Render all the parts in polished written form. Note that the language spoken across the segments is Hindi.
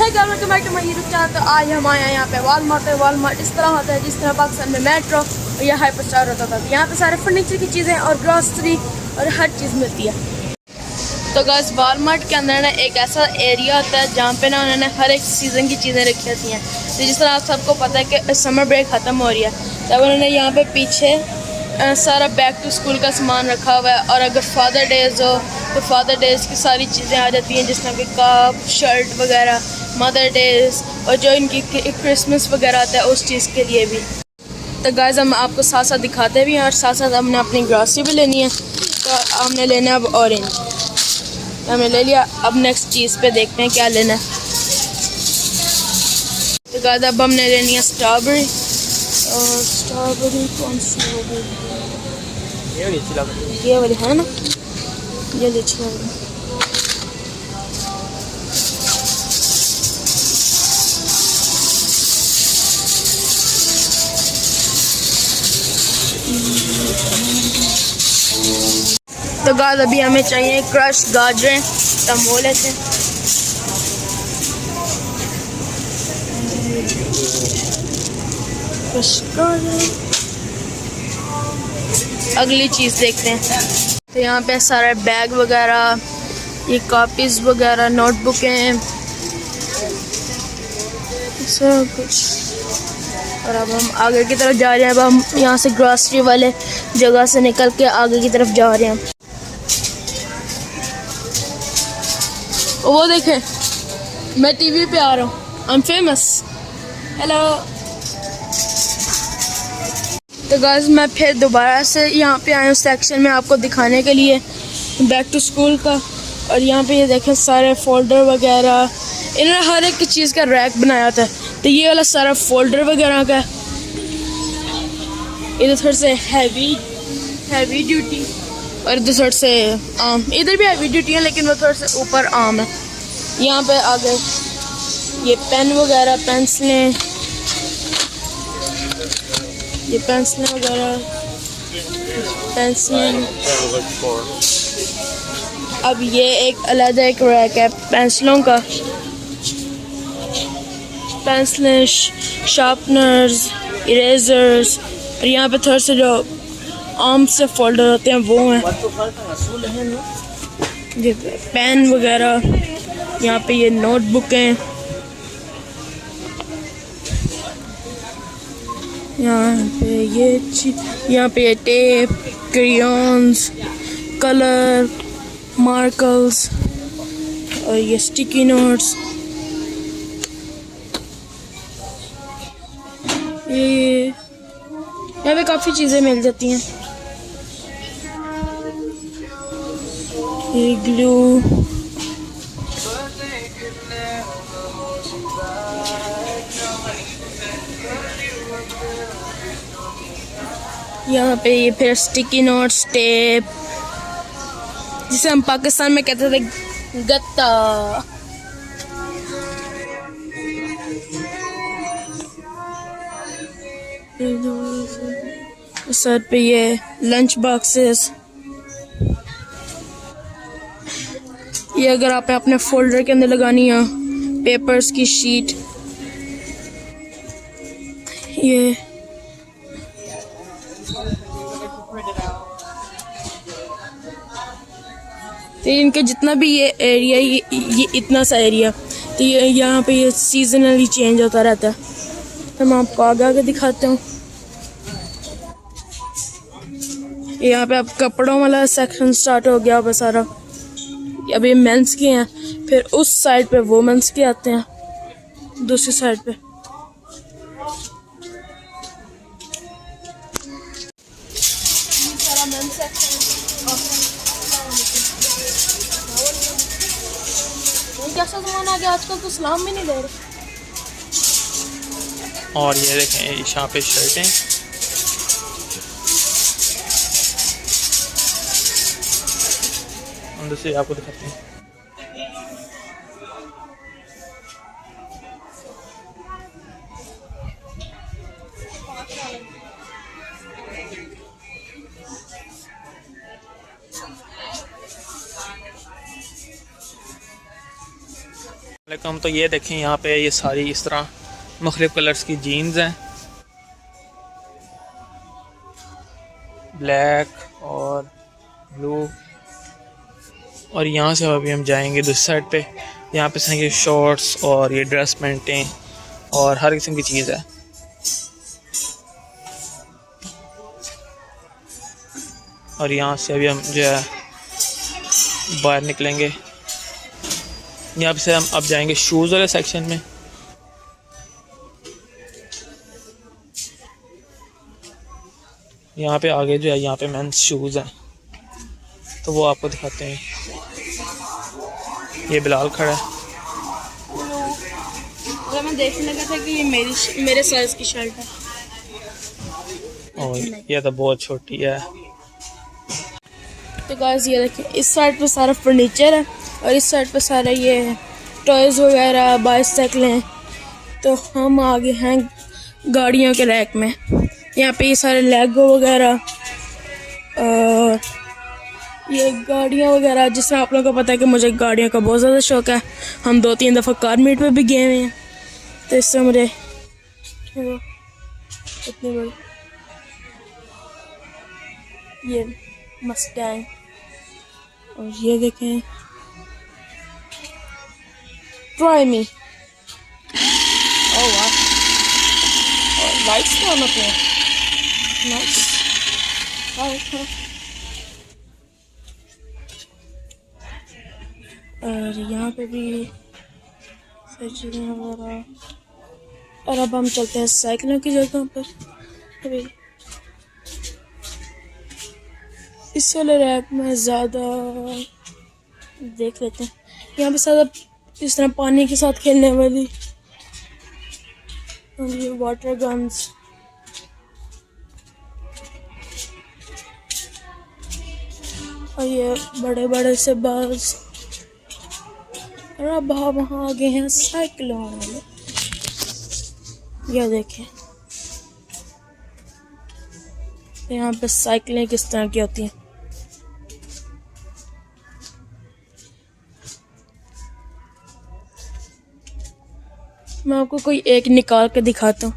Welcome back to my YouTube channel. तो आज हम आए हैं यहाँ पे वॉलमार्ट। वॉलमार्ट इस तरह होता है जिस तरह पाकिस्तान में मेट्रो या हाइपर स्टार होता था। यहाँ पे सारे फर्नीचर की चीज़ें और ग्रॉसरी और हर चीज़ मिलती है। तो गाइस वॉलमार्ट के अंदर ना एक ऐसा एरिया होता है जहाँ पे ना उन्होंने हर एक सीज़न की चीज़ें रखी होती हैं। तो जिस तरह आप सबको पता है कि समर ब्रेक ख़त्म हो रही है, तब उन्होंने यहाँ पे पीछे सारा बैक टू स्कूल का सामान रखा हुआ है। और अगर फादर डेज़ हो तो फादर डेज़ की सारी चीज़ें आ जाती हैं, जिस तरह के कप, शर्ट वगैरह, मदर डेज़ और जो इनकी क्रिसमस वगैरह आता है उस चीज़ के लिए भी। तो गाइस हम आपको साथ साथ दिखाते भी हैं और साथ साथ हमने अपनी ग्रॉसरी भी लेनी है। तो हमने लेना है अब ऑरेंज, हमने ले लिया। अब नेक्स्ट चीज़ पे देखते हैं क्या लेना है। तो गाइस अब हमने लेनी है स्ट्रॉबेरी। और स्ट्रॉबेरी कौन सी होगी? ये वाली है ना, ये अच्छी लग रही है। तो गाइस अभी हमें चाहिए क्रश गाजरें, तो वो लेते हैं। अगली चीज़ देखते हैं। तो यहाँ पे सारे बैग वगैरह, ये कॉपीज़ वगैरह, नोटबुकें, सब कुछ। और अब हम आगे की तरफ जा रहे हैं। अब हम यहाँ से ग्रॉसरी वाले जगह से निकल के आगे की तरफ जा रहे हैं। वो देखें, मैं टीवी पे आ रहा हूँ, आई एम फेमस। हेलो। तो गाइस मैं फिर दोबारा से यहाँ पे आया हूँ सेक्शन में आपको दिखाने के लिए बैक टू स्कूल का। और यहाँ पे ये देखें सारे फोल्डर वगैरह, इन्होंने हर एक चीज़ का रैक बनाया था। तो ये वाला सारा फोल्डर वगैरह का, इधर थोड़ा से हैवी ड्यूटी और इधर थोड़ा से आम। इधर भी हैवी ड्यूटी है लेकिन वो थोड़ा से ऊपर आम है। यहाँ पे आगे ये पेन वगैरह, पेंसिलें, ये पेंसिलें वगैरह, पेंसिलें। अब ये एक अलग एक रैक है पेंसिलों का, पेंसिलें, शार्पनर्स, इरेजर्स। और यहाँ पे थोड़े से जो आर्म से फोल्डर होते हैं वो हैं। ये पेन वगैरह, यहाँ पे ये नोटबुकें, यहाँ पे ये टेप, क्रेयॉन्स, कलर, मार्कर्स और ये स्टिकी नोट्स। ये यहाँ पे काफ़ी चीज़ें मिल जाती हैं। ये ग्लू, यहाँ पे ये फिर स्टिकी नोट्स, टेप, जिसे हम पाकिस्तान में कहते थे गत्ता। सर पे ये लंच बॉक्सेस, ये अगर आप अपने फोल्डर के अंदर लगानी है, पेपर्स की शीट। ये तो इनका जितना भी ये एरिया, ये इतना सा एरिया, तो ये यहाँ पे ये सीजनली चेंज होता रहता है। तो मैं आपको आगे दिखाता हूँ। यहाँ पे अब कपड़ों वाला सेक्शन स्टार्ट हो गया अब सारा। अभी मेंस के हैं, फिर उस साइड पे वुमेन्स के आते हैं, दूसरी साइड पे। कैसा सामान आ गया आजकल, तो सलाम भी नहीं दे रहे। और ये देखें यहाँ पे शर्टें, अंदर से आपको दिखाते हैं। वालेकुम। तो ये देखें यहाँ पे ये सारी इस तरह मुख्तलिफ कलर्स की जीन्स हैं, ब्लैक और ब्लू। और यहाँ से अभी हम जाएंगे दूसरी साइड पे, यहाँ पे ये शॉर्ट्स और ये ड्रेस पैंटें और हर किस्म की चीज़ है। और यहाँ से अभी हम जो है बाहर निकलेंगे। यहाँ से हम अब जाएंगे शूज़ वाले सेक्शन में। यहाँ पे आगे जो है यहाँ पे मेंस शूज़ हैं, तो वो आपको दिखाते हैं। ये बिलाल खड़ा है। तो मैं देखने लगा था कि ये मेरे साइज़ की शर्ट है और ये तो बहुत छोटी है। तो गाइस ये देखिए, इस साइड पे सारा फर्नीचर है और इस साइड पे सारा ये टॉयज़ वगैरह, बाइसाइकिल हैं। तो हम आगे हैं गाड़ियों के रैक में। यहाँ पे ये सारे लेगो वगैरह और ये गाड़ियाँ वगैरह, जिसमें आप लोगों को पता है कि मुझे गाड़ियों का बहुत ज़्यादा शौक है। हम 2-3 दफ़ा कार मीट पे भी गए हुए हैं, तो इससे मुझे इतनी बड़ी ये मस्टैंग, और ये देखें ट्राई मी। ओह वाह, और लाइट्स तो होते हैं नाइस। और यहाँ पे भी सर्जरियाँ वगैरह। और अब हम चलते हैं साइकिलों की जगह पर। अभी इस वाले रैक में ज़्यादा देख लेते हैं। यहाँ पे ज़्यादा इस तरह पानी के साथ खेलने वाली और ये वाटर गन्स, और ये बड़े बड़े से बाल्स। और अब वहाँ आगे हैं साइकिलों वाले। यह देखें यहाँ पे साइकिलें किस तरह की होती हैं। मैं आपको कोई एक निकाल के दिखाता हूँ।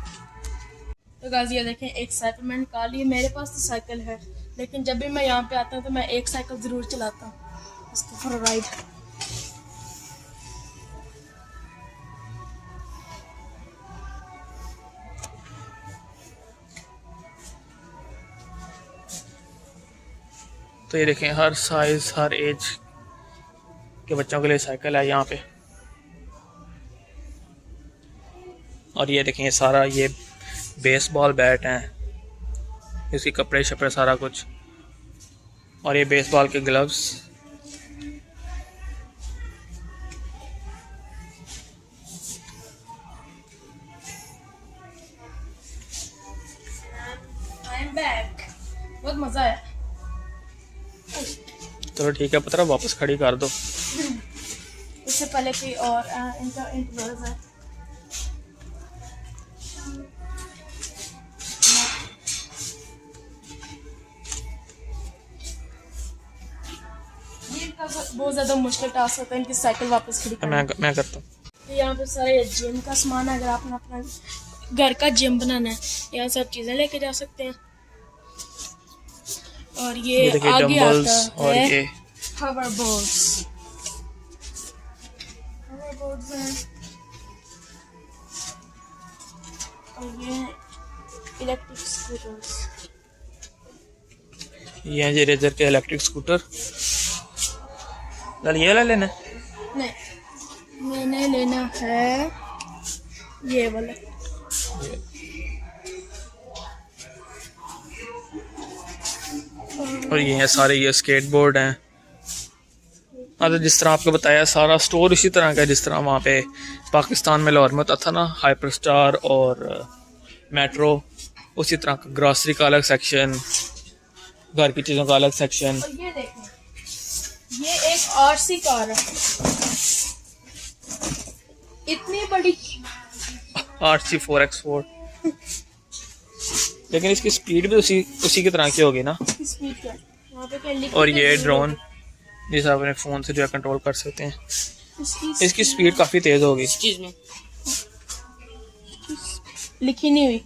तो गाइस ये देखें, एक साइकिल मैंने निकाली है। मेरे पास तो साइकिल है, लेकिन जब भी मैं यहाँ पे आता हूँ तो मैं एक साइकिल ज़रूर चलाता हूँ, उसको फॉर राइड। तो ये देखें, हर साइज़ हर एज के बच्चों के लिए साइकिल है यहाँ पे। और ये देखें, ये सारा ये बेसबॉल बैट हैं, इसके कपड़े शपड़े सारा कुछ, और ये बेसबॉल के ग्लव्स। बहुत मज़ा आया। चलो ठीक है, पता वापस खड़ी कर दो। इससे पहले कोई और इनका इंटरवल है। बहुत ज़्यादा मुश्किल टास्क होता है इनकी साइकिल वापस खड़ी करना। मैं करता हूँ। यहाँ पे सारे जिम का सामान है। अगर आपने अपना घर का जिम बनाना है, यहाँ सब चीज़ें लेके जा सकते हैं। और ये आगे आता और है ये हवर बोर्ड्स हैं, और ये इलेक्ट्रिक स्कूटर्स। ये हैं रेजर के इलेक्ट्रिक स्कूटर। ये वाला लेना है? नहीं, मैंने लेना है ये वाला। और ये हैं सारे ये स्केटबोर्ड हैं। तो जिस तरह आपको बताया, सारा स्टोर इसी तरह का है जिस तरह वहाँ पे पाकिस्तान में लाहौर में होता था ना, हाइपर स्टार और मेट्रो, उसी तरह का ग्रॉसरी का अलग सेक्शन, घर की चीज़ों का अलग सेक्शन। और ये देखें, ये एक आरसी कार है, इतनी बड़ी RC 4X4। लेकिन इसकी स्पीड भी उसी की तरह की होगी ना। स्पीड क्या? वहाँ पे क्या लिखा और है? ये ड्रोन जिसे आप अपने फ़ोन से जो है कंट्रोल कर सकते हैं। इसकी स्पीड काफ़ी तेज़ होगी। इस चीज में लिखी नहीं हुई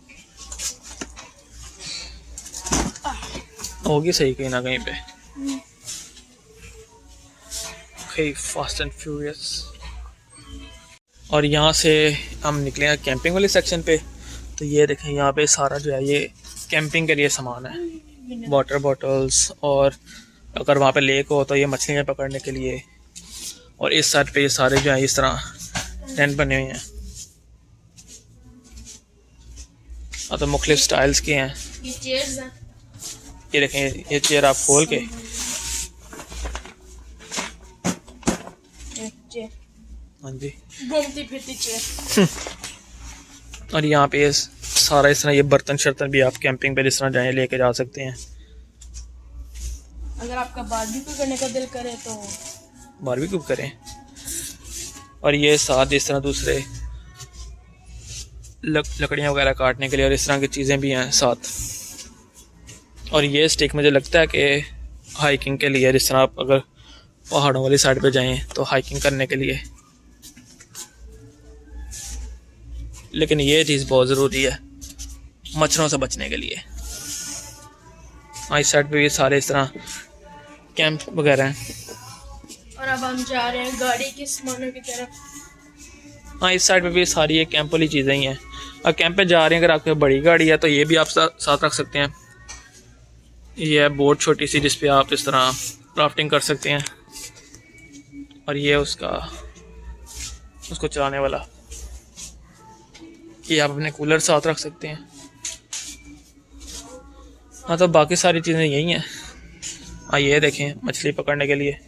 होगी सही कहीं ना कहीं पे। Okay, fast and furious. और यहाँ से हम निकले हैं कैंपिंग वाले सेक्शन पे। तो ये देखें यहाँ पे सारा जो है ये कैंपिंग के लिए सामान है, वाटर बॉटल्स, और अगर वहाँ पे लेक हो तो ये मछलियाँ पकड़ने के लिए। और इस साइड पे ये सारे जो है इस तरह टेंट बने हुए हैं, और तो मुख्तलिफ स्टाइल्स के हैं। ये चेयर्स हैं, ये देखें ये चेयर आप खोल के, हाँ जी, घूमती फिरती चेयर। और यहाँ पे सारा इस तरह ये बर्तन शर्तन भी आप कैंपिंग पे जिस तरह जाएँ लेके जा सकते हैं। अगर आपका बारबेक्यू करने का दिल करे तो बारबेक्यू करें। और ये साथ इस तरह दूसरे लकड़ियाँ वगैरह काटने के लिए और इस तरह की चीज़ें भी हैं साथ। और ये स्टिक मुझे लगता है कि हाइकिंग के लिए, जिस तरह आप अगर पहाड़ों वाली साइड पे जाएं तो हाइकिंग करने के लिए। लेकिन ये चीज़ बहुत ज़रूरी है मच्छरों से बचने के लिए। इस साइड पे ये सारे इस तरह कैंप वगैरह हैं। और अब हम जा रहे हैं गाड़ी के सामानों की तरफ। हाँ, इस साइड पे भी सारी ये कैंप वाली चीज़ें ही हैं। और कैंप पे जा रहे हैं, अगर आपके बड़ी गाड़ी है तो ये भी आप साथ रख सकते हैं। ये है बोट छोटी सी जिस पे आप इस तरह राफ्टिंग कर सकते हैं। और ये उसको चलाने वाला, ये आप अपने कूलर साथ रख सकते हैं। हाँ, तो बाकी सारी चीज़ें यही हैं। हाँ, ये देखें मछली पकड़ने के लिए।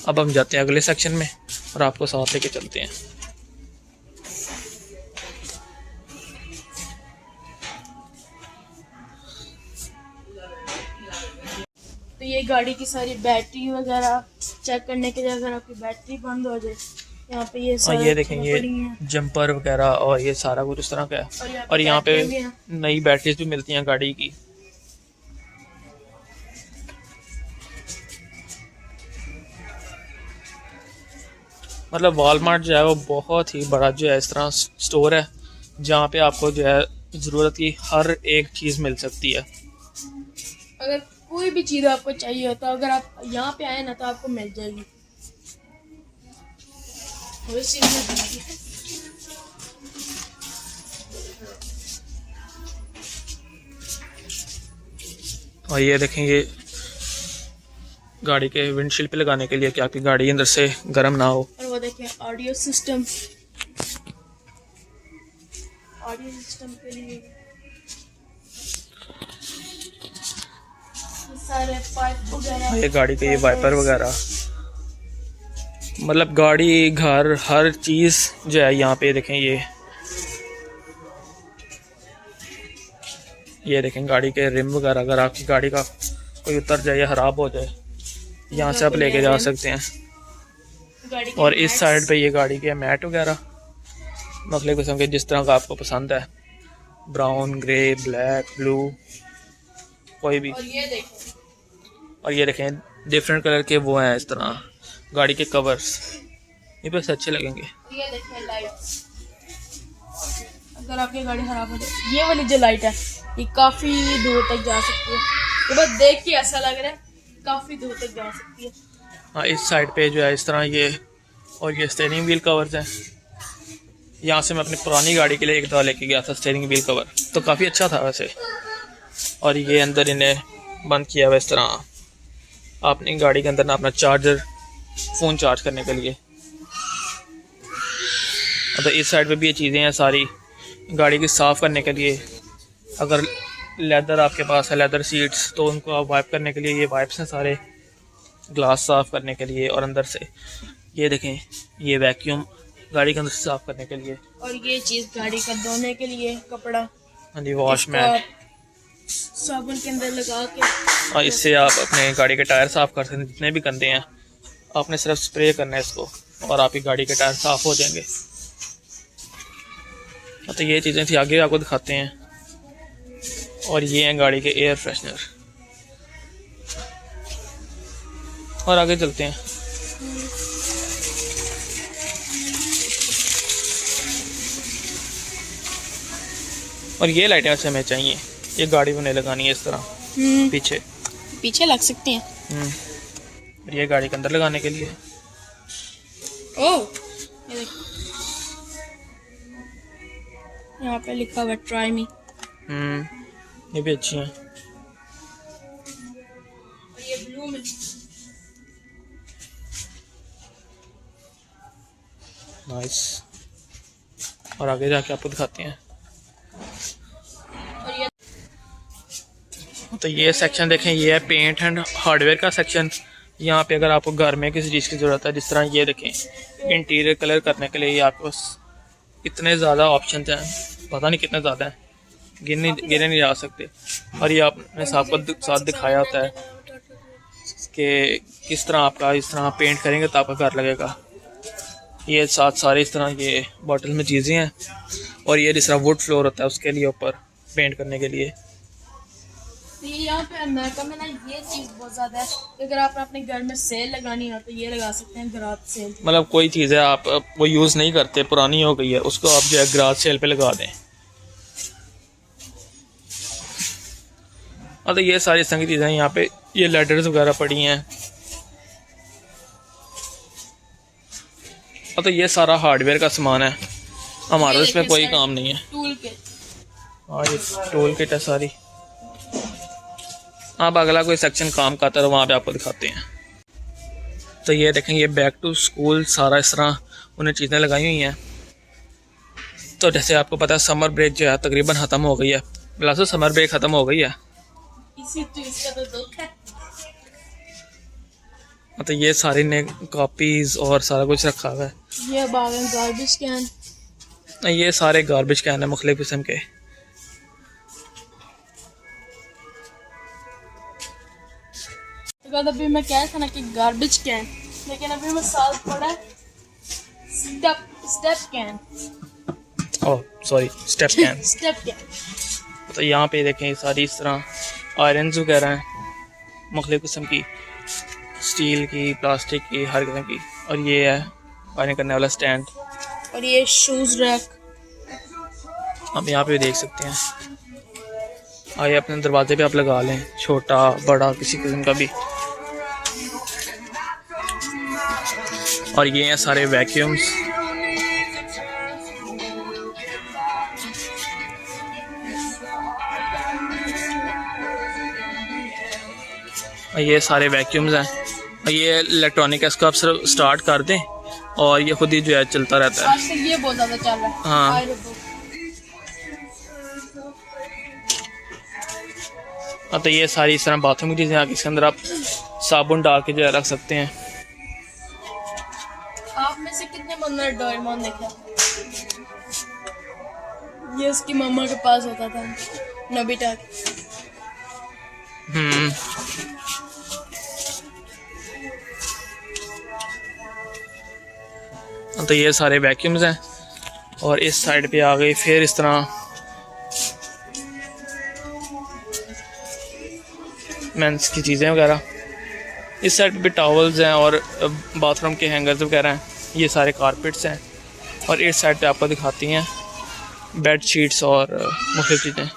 अब हम जाते हैं अगले सेक्शन में और आपको साथ लेके चलते हैं। तो ये गाड़ी की सारी बैटरी वगैरह चेक करने के लिए, अगर आपकी बैटरी बंद हो जाए यहाँ पे ये और ये देखें ये जंपर वगैरह और ये सारा कुछ इस तरह का है। और यहाँ पे नई बैटरीज भी मिलती हैं गाड़ी की। मतलब वॉलमार्ट जो है वो बहुत ही बड़ा जो है इस तरह स्टोर है, जहाँ पे आपको जो है ज़रूरत की हर एक चीज़ मिल सकती है। अगर कोई भी चीज़ आपको चाहिए हो तो अगर आप यहाँ पे आए ना तो आपको मिल जाएगी। और ये देखें ये गाड़ी के विंडशील्ड पे लगाने के लिए कि आपकी गाड़ी अंदर से गर्म ना हो। और वो देखें ऑडियो सिस्टम के लिए सारे पाइप वगैरह, ये गाड़ी के ये वाइपर वगैरह, मतलब गाड़ी घर हर चीज़ जो है यहाँ पे देखें। ये देखें गाड़ी के रिम वगैरह, अगर आपकी गाड़ी का कोई उतर जाए या ख़राब हो जाए यहाँ से आप लेके जा सकते हैं। और इस साइड पे ये गाड़ी के मैट वगैरह मुख्तलिफ किस्म के जिस तरह का आपको पसंद है, ब्राउन, ग्रे, ब्लैक, ब्लू, कोई भी। और ये देखें डिफरेंट कलर के वो हैं इस तरह गाड़ी के कवर्स, ये बस अच्छे लगेंगे। ये देखें लाइट्स, अगर आपकी गाड़ी खराब हो जाए ये वाली जो लाइट है ये काफ़ी दूर तक जा सकती है। तो बस देख के ऐसा लग रहा है काफ़ी दूर तक जा सकती है। हाँ, इस साइड पे जो है इस तरह ये, और ये स्टीयरिंग व्हील कवर्स हैं। यहाँ से मैं अपनी पुरानी गाड़ी के लिए एक दफ़ा लेके गया था स्टीयरिंग व्हील कवर, तो काफ़ी अच्छा था वैसे। और ये अंदर इन्हें बंद किया हुआ इस तरह, आपने गाड़ी के अंदर ना अपना चार्जर, फ़ोन चार्ज करने के लिए। तो इस साइड पे भी ये चीज़ें हैं सारी गाड़ी की साफ़ करने के लिए। अगर लेदर आपके पास है, लेदर सीट्स, तो उनको आप वाइप करने के लिए ये वाइप्स हैं सारे, ग्लास साफ़ करने के लिए। और अंदर से ये देखें ये वैक्यूम गाड़ी के अंदर से साफ़ करने के लिए। और ये चीज़ गाड़ी का धोने के लिए कपड़ा, हाँ जी, वॉश मैट, साबुन के अंदर लगा के। और इससे आप अपने गाड़ी के टायर साफ़ कर सकते हैं, जितने भी गंदे हैं आपने सिर्फ स्प्रे करना है इसको और आपकी गाड़ी के टायर साफ़ हो जाएंगे। तो ये चीज़ें थी, आगे आपको दिखाते हैं। और ये हैं गाड़ी के एयर फ्रेशनर। और आगे चलते हैं। और ये लाइटें वैसे हमें चाहिए, ये गाड़ी में नहीं लगानी है इस तरह पीछे पीछे लग सकती हैं। और ये गाड़ी के अंदर लगाने के लिए। ओह ये देखो, यहाँ पे लिखा हुआ ट्राई मी। ये भी अच्छी हैं। और ये ब्लू में नाइस। और आगे जाके आपको दिखाते हैं। और ये तो ये सेक्शन देखें, ये है पेंट एंड हार्डवेयर का सेक्शन। यहाँ पे अगर आपको घर में किसी चीज़ की ज़रूरत है, जिस तरह ये देखें इंटीरियर कलर करने के लिए, ये आपके पास इतने ज़्यादा ऑप्शन हैं, पता नहीं कितने ज़्यादा हैं, गिने नहीं जा सकते। और ये आपने साथ दिखाया होता है कि किस तरह आपका इस तरह पेंट करेंगे तो आपका घर लगेगा। ये साथ सारे इस तरह ये बॉटल में चीज़ें हैं। और ये जिस तरह वुड फ्लोर होता है उसके लिए ऊपर पेंट करने के लिए। ये यहाँ पे अमेरिका में ना ये चीज़ बहुत ज़्यादा है कि अगर आपने अपने घर में सेल लगानी हो तो ये लगा सकते हैं, गराज सेल। मतलब कोई चीज़ है आप वो यूज़ नहीं करते, पुरानी हो गई है, उसको आप जो है गराज सेल पे लगा दें। और तो ये सारी इस तरह की चीज़ें यहाँ पे, ये लेडर्स वगैरह पड़ी हैं। और तो ये सारा हार्डवेयर का सामान है, हमारा इसमें कोई काम नहीं है। टूल किट, हाँ ये टूल किट है सारी। आप अगला कोई सेक्शन काम का आता है तो वहाँ पे आपको दिखाते हैं। तो ये देखें, ये बैक टू स्कूल सारा इस तरह उन्हें चीज़ें लगाई हुई हैं। तो जैसे आपको पता है समर ब्रेक जो है तकरीबन ख़त्म हो गई है। बिलासो समर ब्रेक ख़त्म हो गई है। इसी चीज़ का तो दुख है। तो ये सारी ने कॉपीज़ और सारा कुछ रखा हुआ है। ये बागन गार्बेज कैन, ये सारे गार्बेज कैन है मुख्तलिफ किस्म के। तो अभी मैं कह रहा था ना कि गार्बेज कैन, लेकिन अभी मैं साथ पड़ा है step can. Oh sorry, step can. Step can. तो यहाँ पे देखें सारी इस तरह आयरन्स वगैरह हैं मुख्तलिफ किस्म की, स्टील की, प्लास्टिक की, हर किस्म की। और ये है आयरन करने वाला स्टैंड। और ये शूज़ रैक आप यहाँ पे देख सकते हैं। आइए अपने दरवाजे पे आप लगा लें, छोटा बड़ा किसी किस्म का भी। और ये हैं सारे वैक्यूम्स। और ये सारे वैक्यूम्स हैं। और ये इलेक्ट्रॉनिक है, इसको आप सिर्फ स्टार्ट कर दें और ये खुद ही जो है चलता रहता है। आजकल ये बहुत ज़्यादा चल रहा है। हाँ। तो ये सारी इस तरह बाथरूम की चीज़ें, इसके अंदर आप साबुन डाल के जो है रख सकते हैं। आप में से कितने बंदे ने डोरेमोन देखा? ये उसकी मम्मा के पास होता था, नोबिता। तो ये सारे वैक्यूम्स हैं। और इस साइड पे आ गई फिर इस तरह मेंस की चीज़ें वगैरह। इस साइड पे भी टॉवल्स हैं और बाथरूम के हैंगर्स वगैरह हैं। ये सारे कारपेट्स हैं। और इस साइड पे आपको दिखाती हैं बेड शीट्स और मुख्तलिफ चीज़ें।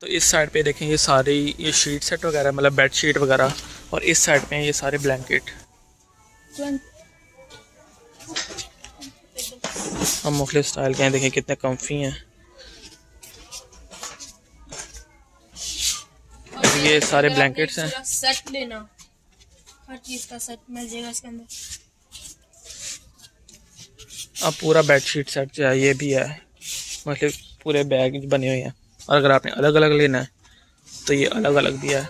तो इस साइड पे देखें ये सारी ये शीट सेट वगैरह, मतलब बेड शीट वगैरह। और इस साइड पे ये सारे ब्लैंकेट। हम मुख्तलिफ स्टाइल के हैं, देखें कितने कम्फी हैं। ये सारे ब्लैंकेट्स हैं। सेट लेना, हर चीज़ का सेट मिल जाएगा इसके अंदर। अब पूरा बेडशीट सेट जो है ये भी है, मतलब पूरे बैग बने हुए हैं। और अगर आपने अलग अलग लेना है तो ये अलग अलग भी है।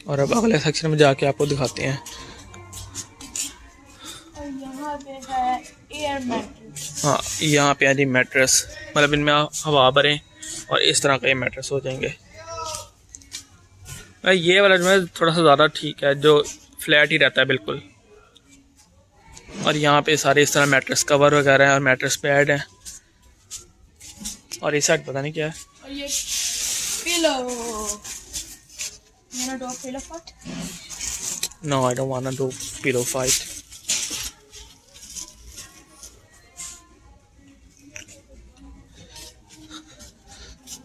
और अब अगले सेक्शन में जाके आपको दिखाते हैं। और यहाँ पे है एयर मैट्रेस। हाँ यहाँ पे है जी मैट्रेस, मतलब इनमें हवा भरें और इस तरह का ये मैट्रेस हो जाएंगे। ये वाला जो है थोड़ा सा ज़्यादा ठीक है, जो फ्लैट ही रहता है बिल्कुल। और यहाँ पे सारे इस तरह मैट्रेस कवर वगैरह है और मैट्रेस पैड है। और इस साइड पता नहीं क्या है। और ये पिलो, मेरा डॉग पिलो फट। No, I don't wanna do pillow fight.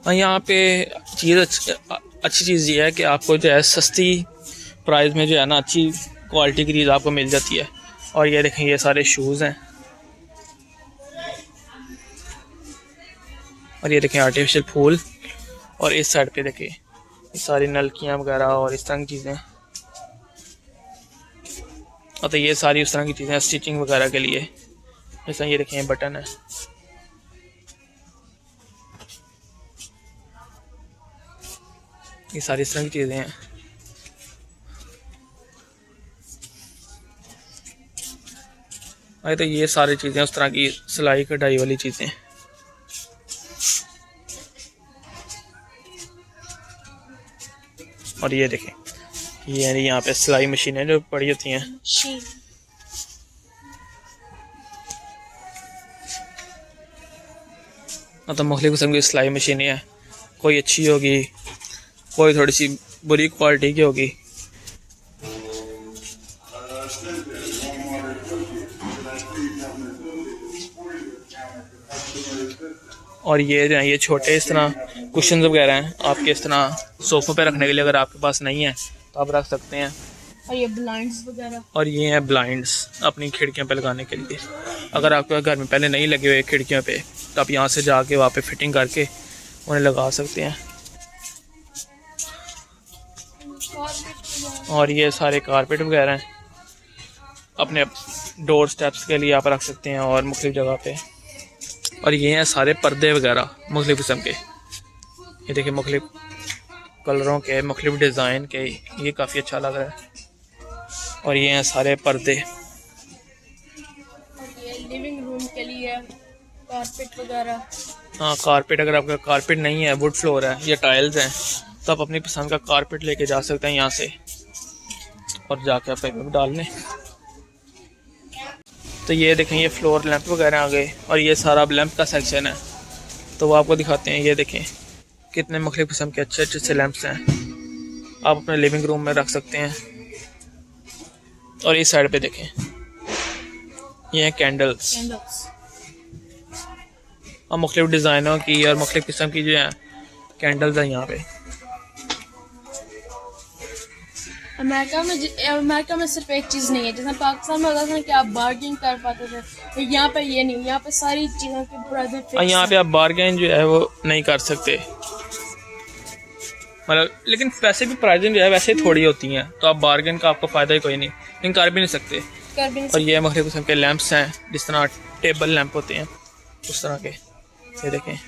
हाँ, यहाँ पे अच्छी चीज़ ये है कि आपको जो है सस्ती प्राइस में जो है ना अच्छी क्वालिटी की चीज़ आपको मिल जाती है। और ये देखें, ये सारे शूज़ हैं और ये देखें आर्टिफिशियल फूल। और इस साइड पे देखें ये सारी नलकियाँ वगैरह और इस तरह की चीज़ें। और तो ये सारी उस तरह की चीज़ें स्टिचिंग वगैरह के लिए। जैसा ये देखें बटन है। ये सारी इस तरह की चीज़ें हैं। अरे तो ये सारी चीज़ें उस तरह की सिलाई कढ़ाई वाली चीज़ें। और ये देखें, ये यहाँ पे सिलाई मशीनें जो पड़ी होती हैं। तो मुख्तलिफ किस्म की सिलाई मशीनें हैं। कोई अच्छी होगी, कोई थोड़ी सी बुरी क्वालिटी की होगी। और ये जो है ये छोटे इस तरह कुशन्स वगैरह हैं आपके इस तरह सोफ़ों पे रखने के लिए। अगर आपके पास नहीं है तो आप रख सकते हैं। और ये ब्लाइंड्स वगैरह। और ये हैं ब्लाइंड्स अपनी खिड़कियों पे लगाने के लिए। अगर आपके घर में पहले नहीं लगे हुए खिड़कियों पे तो आप यहाँ से जाके वहाँ पे फिटिंग करके उन्हें लगा सकते हैं। और ये सारे कारपेट वगैरह हैं, अपने डोर स्टेप्स के लिए आप रख सकते हैं और मुख्तलिफ जगह पे। और ये हैं सारे पर्दे वगैरह मुख्तलिफ किस्म के। ये देखिए मुख्तलिफ कलरों के, मुख्तलिफ डिज़ाइन के, ये काफ़ी अच्छा लग रहा है। और ये हैं सारे पर्दे। ये लिविंग रूम के लिए कारपेट वगैरह। हाँ, कारपेट अगर आपका कारपेट नहीं है, वुड फ्लोर है या टाइल्स हैं, तो आप अपनी पसंद का कारपेट लेके जा सकते हैं यहाँ से और जाके आप में डाल लें। तो ये देखें ये फ्लोर लैंप वगैरह आ गए। और ये सारा अब लैंप का सेक्शन है, तो वो आपको दिखाते हैं। ये देखें कितने मुख्तलिफ किस्म के अच्छे अच्छे से लैंप्स हैं, आप अपने लिविंग रूम में रख सकते हैं। और इस साइड पे देखें ये हैं कैंडल्स और मुख्तलिफ डिज़ाइनों की और मुख्तलिफ किस्म की जो है कैंडल्स हैं यहाँ पे। अमेरिका में सिर्फ एक चीज़ नहीं है, जैसे पाकिस्तान में होता था कि आप बार्गेन कर पाते थे, तो यहाँ पे ये नहीं। यहाँ पे सारी चीज़ों के प्राइस फिक्स हैं। यहाँ पे आप बार्गेन जो है वो नहीं कर सकते, मतलब लेकिन वैसे भी प्राइजें जो है वैसे थोड़ी होती हैं, तो आप बार्गेन का आपको फ़ायदा ही कोई नहीं, लेकिन कर भी नहीं सकते। और ये मुख्तलिफ किस्म के लैंप्स हैं, जिस तरह टेबल लैंप होते हैं उस तरह के। ये देखें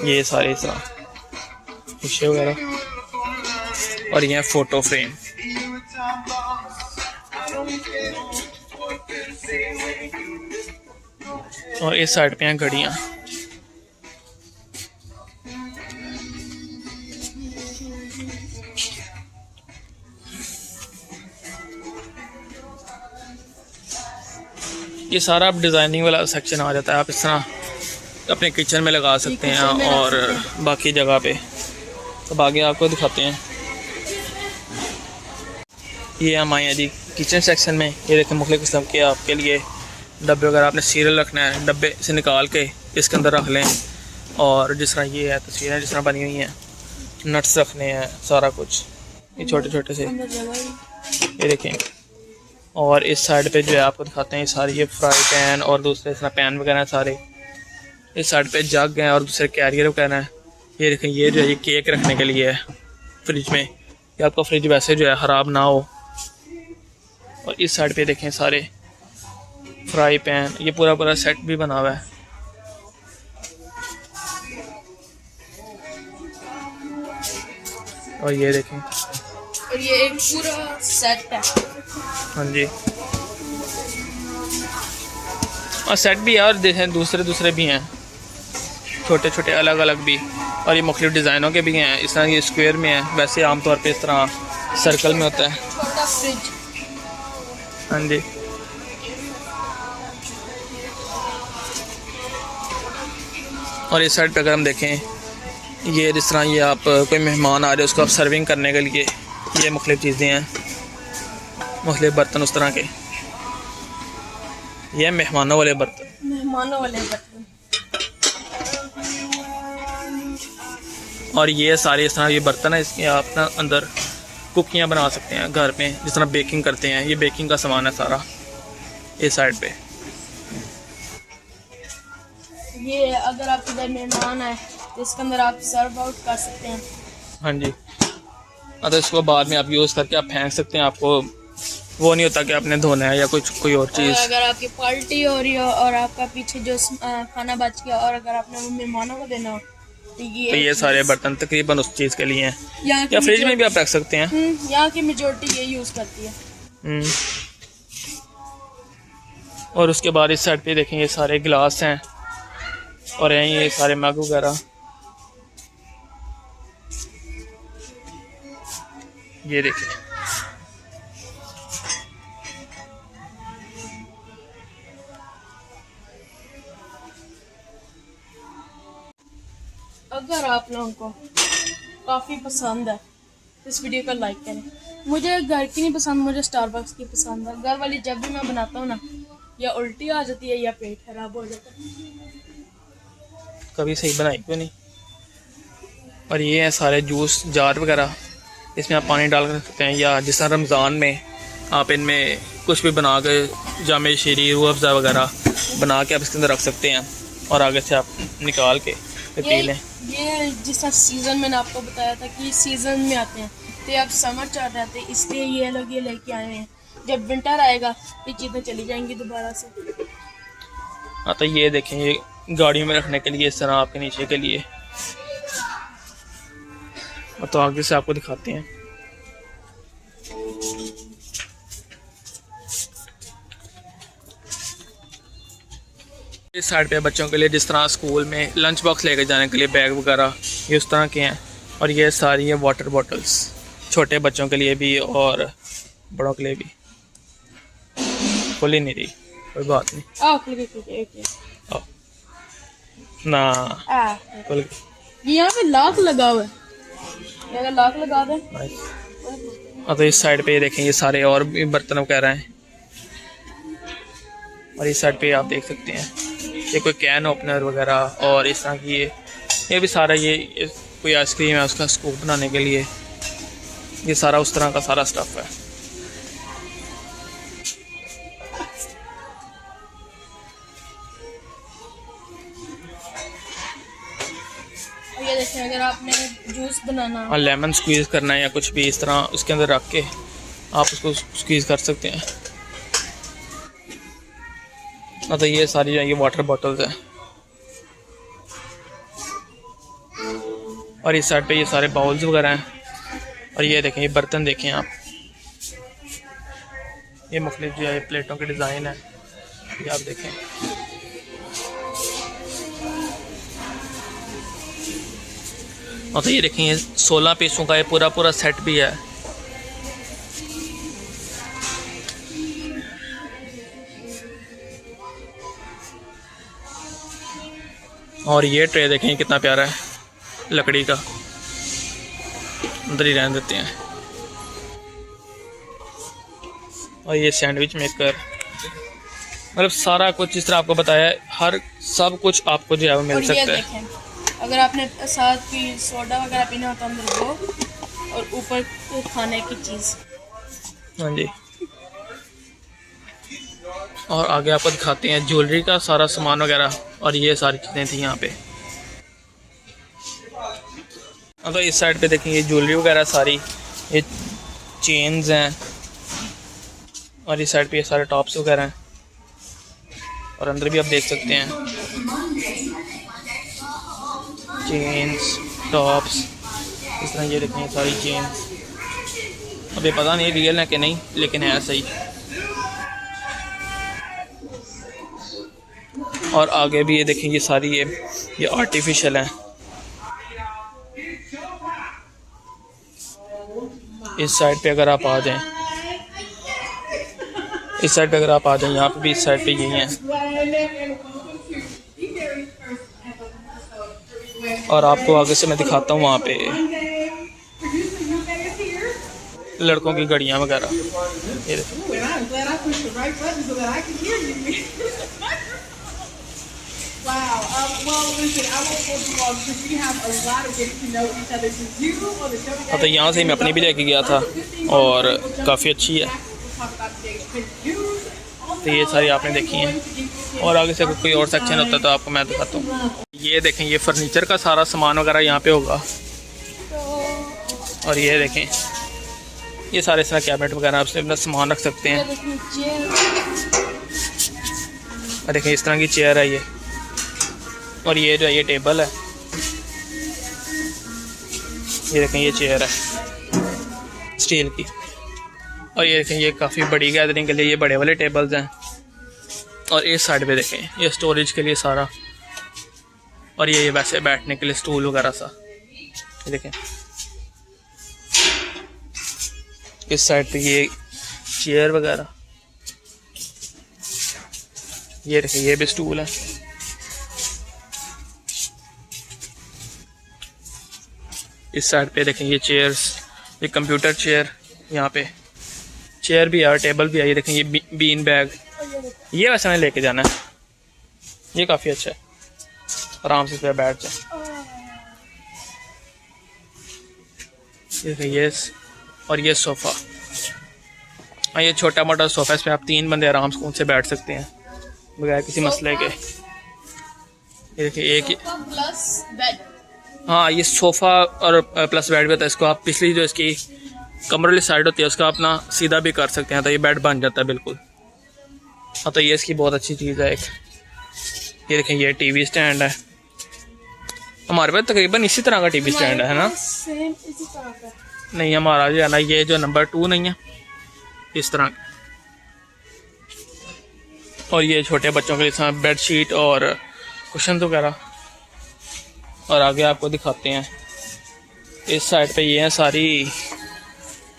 ये सारे इस तरह शीशे वगैरह। और ये फ़ोटो फ्रेम। और इस साइड पे हैं घड़ियाँ। ये सारा अब डिज़ाइनिंग वाला सेक्शन आ जाता है। आप इस तरह अपने किचन में लगा सकते हैं और बाकी जगह पे। तो आगे आपको दिखाते हैं। ये हमारे जी किचन सेक्शन में ये देखें मुख्तलिफ किस्म के आपके लिए डब्बे वगैरह। आपने सीरियल रखना है, डब्बे से निकाल के इसके अंदर रख लें। और जिस तरह ये है तस्वीरें जिस तरह बनी हुई हैं, नट्स रखने हैं, सारा कुछ ये छोटे छोटे से ये देखें। और इस साइड पे जो है आपको दिखाते हैं सारी ये फ्राई पैन और दूसरे इस तरह पैन वगैरह सारे। इस साइड पे जग हैं और दूसरे कैरियर वगैरह हैं। ये देखें ये जो है ये केक रखने के लिए है फ्रिज में, कि आपका फ्रिज वैसे जो है ख़राब ना हो। और इस साइड पे देखें सारे फ्राई पैन, ये पूरा पूरा सेट भी बना हुआ है। और ये देखें और ये एक पूरा सेट है। हाँ जी, और सेट भी है और देखें दूसरे भी हैं छोटे छोटे अलग अलग भी। और ये मुख्तलिफ डिज़ाइनों के भी हैं। इस तरह ये स्क्वायर में है, वैसे आमतौर पे इस तरह सर्कल में होता है। छोटा फ्रिज। हाँ जी, और इस साइड पे अगर हम देखें, ये जिस तरह ये आप कोई मेहमान आ रहे हैं उसको आप सर्विंग करने के लिए ये मुख्तलिफ़ चीज़ें हैं, मुख्तलिफ़ बर्तन उस तरह के, ये मेहमानों वाले बर्तन। मेहमानों वाले बर्तन। और ये सारे इस तरह ये बर्तन है, इसके आप ना अंदर कुकियाँ बना सकते हैं घर में, जिस तरह बेकिंग करते हैं, ये बेकिंग का सामान है सारा इस साइड पे। ये अगर आपके घर मेहमान आए तो इसके अंदर आप सर्व आउट कर सकते हैं। हाँ जी, तो इसको बाद में आप यूज़ करके आप फेंक सकते हैं, आपको वो नहीं होता कि आपने धोना है या कुछ कोई और चीज़। अगर आपकी पार्टी हो रही हो और आपका पीछे जो खाना बच गया और अगर आपने वो मेहमानों को देना हो तो ये सारे बर्तन तकरीबन उस चीज़ के लिए हैं, या फ्रिज में भी आप रख सकते हैं। यहाँ की मेजोरिटी ये यूज़ करती है। और उसके बाद इस साइड पे देखें ये सारे गिलास हैं और यहीं ये सारे मग वगैरह, ये देखें। अगर आप लोगों को काफ़ी पसंद है तो इस वीडियो को लाइक करें। मुझे घर की नहीं पसंद, मुझे स्टारबक्स की पसंद है। घर वाली जब भी मैं बनाता हूँ ना, या उल्टी आ जाती है या पेट खराब हो जाता है। कभी सही बनाई क्यों नहीं। और ये हैं सारे जूस जार वगैरह, इसमें आप पानी डाल कर रख सकते हैं, या जिस तरह रमज़ान में आप इनमें कुछ भी बना के जाम शीरी रूह अफ़ज़ा वगैरह बना के आप इसके अंदर रख सकते हैं और आगे से आप निकाल के पी लें। ये जिस तरह सीज़न मैंने आपको बताया था कि सीज़न में आते हैं, तो अब समर चल रहे थे इसलिए ये लोग ये लेके आए हैं। जब विंटर आएगा ये चीज़ें चली जाएंगी दोबारा से। हाँ, तो ये देखें, ये गाड़ियों में रखने के लिए इस तरह आपके नीचे के लिए। और तो आगे से आपको दिखाते हैं। इस साइड पे बच्चों के लिए जिस तरह स्कूल में लंच बॉक्स लेकर जाने के लिए बैग वगैरह ये उस तरह के हैं। और ये सारी है वाटर बॉटल्स, छोटे बच्चों के लिए भी और बड़ों के लिए भी। खुली नहीं रही, कोई बात नहीं। आओ ना, खुल यहाँ पे लॉक लगा हुआ है, अगर लॉक लगा दे। तो इस साइड पे ये देखें, ये सारे और भी बर्तन वगैरह हैं। और इस साइड पे आप देख सकते हैं ये कोई कैन ओपनर वगैरह और इस तरह की ये भी सारा ये कोई आइसक्रीम है उसका स्कूप बनाने के लिए, ये सारा उस तरह का सारा स्टफ़ है। ये देखें, अगर आपने जूस बनाना और लेमन स्क्वीज़ करना है या कुछ भी इस तरह उसके अंदर रख के आप उसको स्क्वीज़ कर सकते हैं। तो ये सारी ये वाटर बॉटल्स हैं। और इस साइड पे ये सारे बाउल्स वगैरह हैं। और ये देखें, ये बर्तन देखें आप, ये मुख्तलिफ जो है प्लेटों के डिज़ाइन है, ये आप देखें। और तो ये देखें, ये 16 पीसों का ये पूरा सेट भी है। और ये ट्रे देखें कितना प्यारा है, लकड़ी का, अंदर ही रहने देते हैं। और ये सैंडविच मेकर, मतलब सारा कुछ जिस तरह आपको बताया है, हर सब कुछ आपको जो है वो मिल सकता है। अगर आपने साथ की सोडा वगैरह पीना होता अंदर वो, और ऊपर खाने की चीज़। हाँ जी। और आगे आपको दिखाते हैं ज्वेलरी का सारा सामान वगैरह, और ये सारी चीज़ें थी यहाँ पे। तो इस साइड पे देखेंगे ज्वेलरी वगैरह सारी, ये चेन्स हैं, और इस साइड पे ये सारे टॉप्स वगैरह हैं। और अंदर भी आप देख सकते हैं चेन्स, टॉप्स, इस तरह ये देखें सारी चेन्स। अब ये पता नहीं रियल है कि नहीं, लेकिन है सही। और आगे भी ये देखें, ये सारी ये आर्टिफिशियल है। इस साइड पे अगर आप आ जाएं, इस साइड पे अगर आप आ जाएं, यहाँ पे भी इस साइड पे यही है। और आपको आगे से मैं दिखाता हूँ वहाँ पे लड़कों की घड़ियाँ वगैरह। ये देखो। हाँ, तो यहाँ से मैं अपनी भी लेके गया था और काफ़ी अच्छी है। तो ये सारी आपने देखी हैं और आगे से कोई और सेक्शन होता है तो आपको मैं दिखाता हूँ। ये देखें, ये फर्नीचर का सारा सामान वगैरह यहाँ पे होगा। और ये देखें, ये सारे इस तरह कैबिनेट वगैरह आप अपना सामान रख सकते हैं। और देखें इस तरह की चेयर है ये, और ये जो है ये टेबल है। ये देखें ये चेयर है स्टील की। और ये देखें ये काफ़ी बड़ी गैदरिंग के लिए ये बड़े वाले टेबल्स हैं। और इस साइड पे देखें ये स्टोरेज के लिए सारा, और ये वैसे बैठने के लिए स्टूल वगैरह सा। ये देखें इस साइड पे ये चेयर वगैरह। ये देखें ये भी स्टूल है। इस साइड पे देखें ये चेयर्स, ये कंप्यूटर चेयर, यहाँ पे चेयर भी है, टेबल भी है। ये देखें ये बीन बैग, ये वैसे मैंने लेके जाना है, ये काफ़ी अच्छा है, आराम से इस पर बैठ जाए। ये देखें ये, और ये सोफ़ा, हाँ ये छोटा मोटा सोफ़ा, इस पर आप 3 बंदे आराम से बैठ सकते हैं बगैर किसी मसले के। ये देखिए एक प्लस बेड, हाँ ये सोफ़ा और प्लस बेड भी होता है। इसको आप पिछली जो इसकी कमर वाली साइड होती है उसका अपना सीधा भी कर सकते हैं, तो ये बेड बन जाता है बिल्कुल। हाँ तो ये इसकी बहुत अच्छी चीज़ है एक। ये देखें ये टीवी स्टैंड है, हमारे पास तकरीबन इसी तरह का टीवी स्टैंड है ना? सेम इसी तरह का नहीं, हमारा जो है ना ये जो नंबर 2 नहीं है, इस तरह। और ये छोटे बच्चों के लिए बेड शीट और कुशन वगैरह। और आगे आपको दिखाते हैं इस साइड पे ये हैं सारी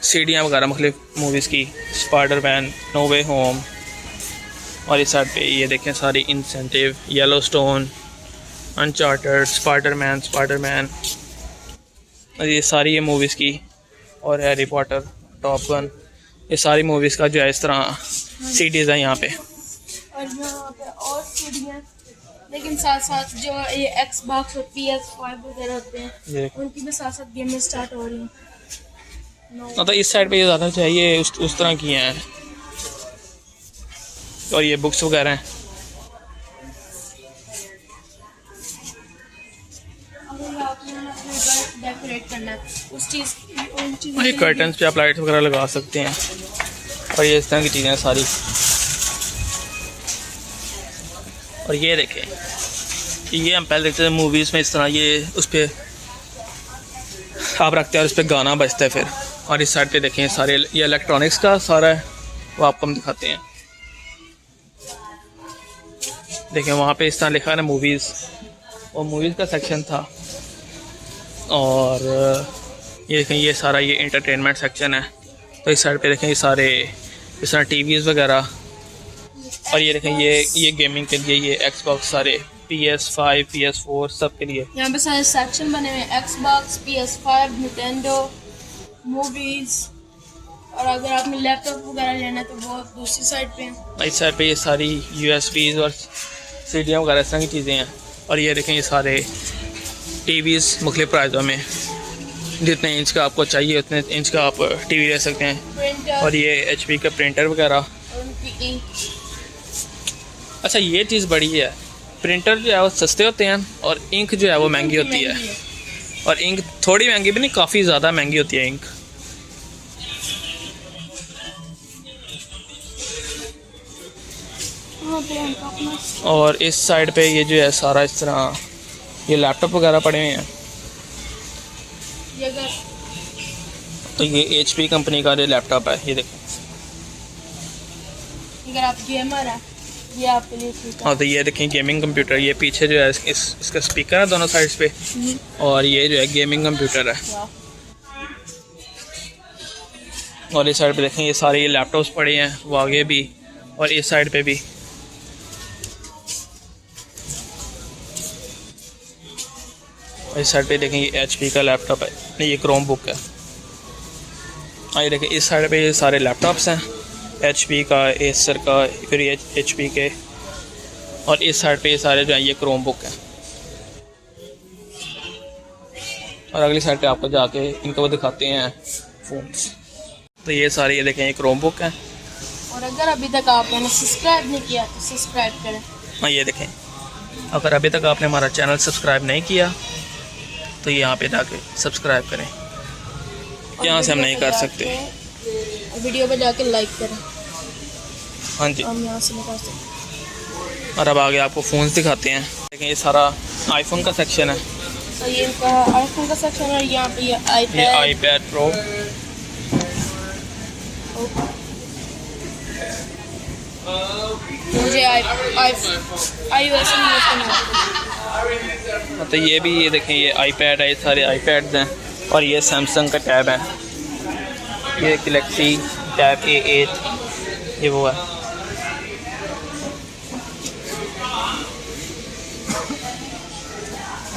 सीढ़ियाँ वगैरह मुख्तलिफ मूवीज़ की, स्पाइडरमैन, नो वे होम। और इस साइड पे ये देखें सारी इंसेंटिव, येलोस्टोन, अनचार्टर्ड, स्पाइडरमैन, और ये सारी ये मूवीज़ की, और हैरी पॉटर, टॉप गन, ये सारी मूवीज़ का जो है इस तरह सीडीज़ है यहाँ पे। और यहाँ पे और सीढ़ियाँ, लेकिन साथ साथ जो ये Xbox और PS5 वगैरह होते हैं उनकी भी साथ साथ गेमें स्टार्ट हो रही हैं। तो इस साइड पे ये ज़्यादा चाहिए उस तरह की हैं। और ये बुक्स वगैरह हैं। अगर आपने अपने घर डेकोरेट करना है उस चीज़ ये कर्टन्स पे आप लाइट वगैरह लगा सकते हैं। और ये इस तरह की चीज़ें सारी। और ये देखें, ये हम पहले देखते थे मूवीज़ में इस तरह, ये उस पर आप रखते हैं और उस पर गाना बजता है फिर। और इस साइड पे देखें सारे ये इलेक्ट्रॉनिक्स का सारा है, वो आपको हम दिखाते हैं। देखें वहाँ पे इस तरह लिखा है ना मूवीज़, और मूवीज़ का सेक्शन था। और ये देखें ये सारा ये इंटरटेनमेंट सेक्शन है। तो इस साइड पे देखें ये सारे इस तरह टीवीज़ वगैरह। और ये देखें ये गेमिंग के लिए ये Xbox, सारे PS5, PS4 सब के लिए यहाँ पे सारे सेक्शन बने हुए हैं, Xbox, PS5, Nintendo, मूवीज़। और अगर आपने लैपटॉप वगैरह लेना है तो वो दूसरी साइड पे है। इस साइड पे ये सारी USBs और सीडियाँ वगैरह इस तरह की चीज़ें हैं। और ये देखें ये सारे टीवीज़ मुख्तलिफ प्राइज़ों में, जितने इंच का आपको चाहिए उतने इंच का आप टीवी ले सकते हैं। प्रिंटर और ये HP का प्रिंटर वगैरह। और उनकी इंक। अच्छा ये चीज़ बड़ी है, प्रिंटर जो है वो सस्ते होते हैं और इंक जो है वो महंगी होती है। और इंक थोड़ी महंगी भी नहीं, काफ़ी ज़्यादा महंगी होती है इंक। और इस साइड पे ये जो है सारा इस तरह ये लैपटॉप वगैरह पड़े हुए हैं। तो ये HP कंपनी का जो लैपटॉप है, ये देखें। अगर आप गेमर हैं ये आपके लिए ठीक है। हाँ तो ये देखें गेमिंग कंप्यूटर, ये पीछे जो है इसका स्पीकर है दोनों साइड्स पे। और ये जो है गेमिंग कंप्यूटर है। और इस साइड पे देखें ये सारे ये लैपटॉप्स पड़े हैं, वो आगे भी और इस साइड पे भी। और इस साइड पे देखें ये HP का लैपटॉप है, नहीं ये क्रोम बुक है। आइए देखें इस साइड पे ये सारे लैपटॉप्स हैं, HP का, एसर का, फिर ये HP के, और इस साइड पे ये सारे जो हैं ये क्रोम बुक हैं। और अगली साइड पे आपको जाके इनको वो दिखाते हैं फ़ोन्स। तो ये सारे ये देखें ये क्रोम बुक हैं। और अगर अभी तक आपने सब्सक्राइब नहीं किया तो सब्सक्राइब करें। हाँ ये देखें, अगर अभी तक आपने हमारा चैनल सब्सक्राइब नहीं किया तो यहाँ पे जाके सब्सक्राइब करें। यहाँ से हम नहीं कर सकते। वीडियो पे जाके लाइक करें। हाँ जी, हम यहाँ से नहीं कर सकते। और अब आगे आपको फ़ोन्स दिखाते हैं। देखें ये सारा आईफोन का सेक्शन है। तो ये इनका आईफोन का सेक्शन है। यहाँ पे ये iPad Pro, मुझे iOS यूज़ करना है। तो ये भी ये देखें ये iPad है, ये सारे iPads हैं। और ये सैमसंग का टैब है, ये गैलेक्सी टैब A8, ये वो है।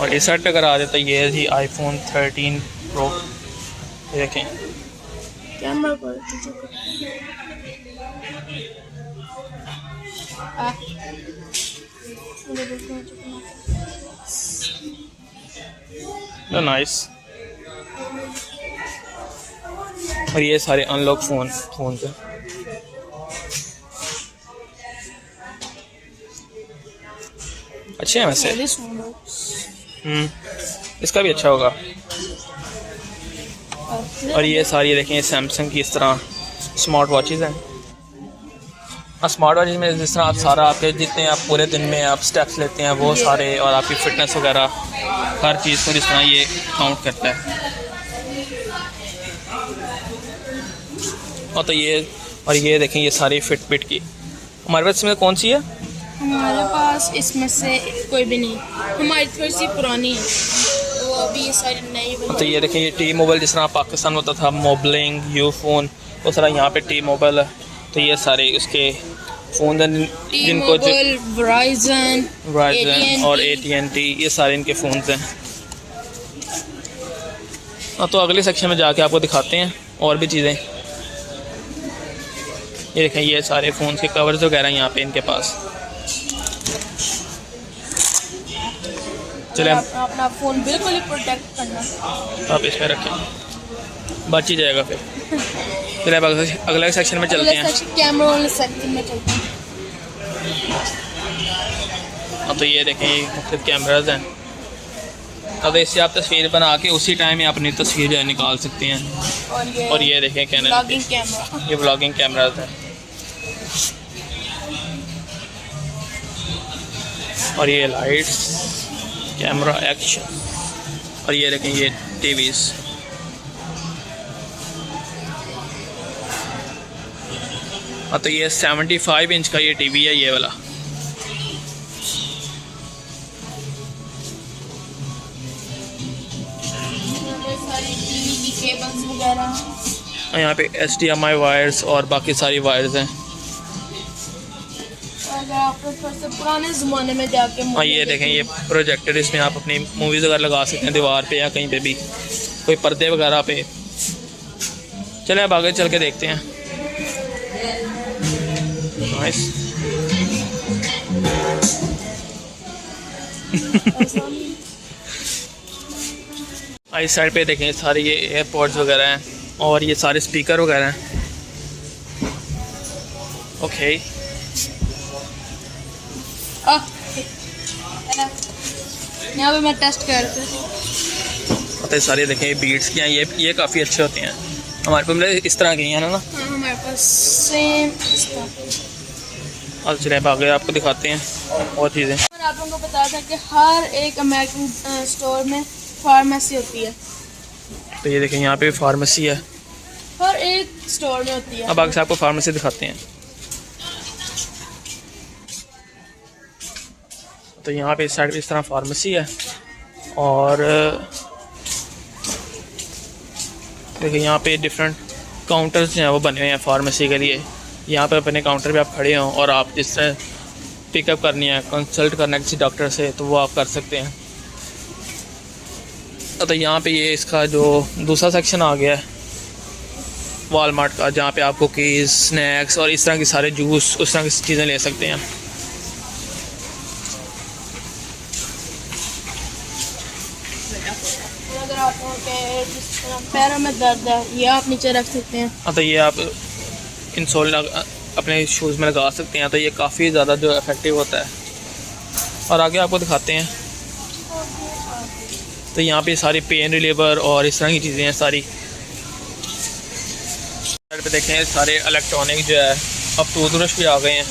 और इस साइड पे अगर आ जाए तो ये है जी iPhone 13 Pro, ये देखें। कैमरा पर नाइस। और ये सारे अनलॉक फ़ोन हैं। अच्छे हैं वैसे। इसका भी अच्छा होगा। और ये सारी देखें सैमसंग की इस तरह स्मार्ट वॉचेज़ हैं। स्मार्ट वॉचेज़ में जिस तरह आप सारा आपके जितने आप पूरे दिन में आप स्टेप्स लेते हैं वो सारे, और आपकी फ़िटनेस वगैरह हर चीज़ को जिस तरह ये काउंट करता है। और तो ये देखें ये सारी फिटबिट की। हमारे पास इसमें कौन सी है? हमारे पास इसमें से कोई भी नहीं, हमारी थोड़ी सी पुरानी है, वो अभी ये सारी नई बनी। तो ये देखें ये T-Mobile जिस तरह पाकिस्तान में होता था, मोबलिंग, यूफोन, उस तरह यहाँ पे T-Mobile है। तो ये सारे उसके फ़ोन हैं जिनको Verizon और AT&T, ये सारे इनके फ़ोन हैं। तो अगले सेक्शन में जाके आपको दिखाते हैं और भी चीज़ें। ये देखें ये सारे फ़ोन के कवर्स वगैरह यहाँ पे इनके पास। चले अपना फ़ोन बिल्कुल ही प्रोटेक्ट करना, आप इसमें रखें, बच ही जाएगा फिर। चले अब अगले सेक्शन में चलते हैं। कैमरा वाले सेक्शन में चलते हैं। तो ये देखें ये मुख्तलिफ कैमराज हैं। अब इससे आप तस्वीर बना के उसी टाइम में अपनी तस्वीर जो है निकाल सकते हैं। और ये देखें कैमरा, ये व्लॉगिंग कैमराज हैं। और ये लाइट्स, कैमरा एक्शन, और ये देखें ये टीवीज़। तो ये 75 इंच का ये टीवी है, ये वाला। यहाँ पे HDMI वायर्स और बाकी सारी वायर्स हैं। अगर आप पुराने ज़माने में जाके ये देखें ये प्रोजेक्टर, इसमें आप अपनी मूवीज़ वगैरह लगा सकते हैं दीवार पे या कहीं पे भी, कोई पर्दे वगैरह पे। चले अब आगे चल के देखते हैं। नाइस। इस साइड पे देखें सारे ये एयरपोर्ट्स वगैरह हैं और ये सारे स्पीकर वगैरह हैं। ओके यहाँ पे मैं टेस्ट कर रहा था। सारे देखें बीट्स की हैं, ये काफ़ी अच्छे होते हैं। हमारे पास मतलब इस तरह की हैं ना। हाँ, हमारे पास सेम इस तरह। और चले आगे आपको दिखाते हैं और चीज़ें। आप लोगों को पता था कि हर एक अमेरिकन स्टोर में फार्मेसी होती है। तो ये देखें यहाँ पे फार्मेसी है, हर एक स्टोर में होती है। अब आगे से आपको फार्मेसी दिखाते हैं। तो यहाँ पे इस साइड इस तरह फार्मेसी है। और देखिए यहाँ पे डिफरेंट काउंटर्स जो हैं वो बने हुए हैं फार्मेसी के लिए। यहाँ पे अपने काउंटर पे आप खड़े हों और आप जिस तरह पिकअप करनी है, कंसल्ट करना है किसी डॉक्टर से, तो वो आप कर सकते हैं। तो यहाँ पे ये इसका जो दूसरा सेक्शन आ गया है वॉलमार्ट का, जहाँ पे आप कुकीज़, स्नैक्स और इस तरह के सारे जूस उस तरह की चीज़ें ले सकते हैं। अगर आपको पैरों में दर्द है, ये आप नीचे रख सकते हैं। हाँ, तो ये आप इंसोल अपने शूज़ में लगा सकते हैं। तो ये काफ़ी ज़्यादा जो इफ़ेक्टिव होता है। और आगे आपको दिखाते हैं। तो यहाँ पे सारी पेन रिलीवर और इस तरह की चीज़ें हैं सारी। साइड पे देखें सारे इलेक्ट्रॉनिक जो है, अब टूथब्रश भी आ गए हैं।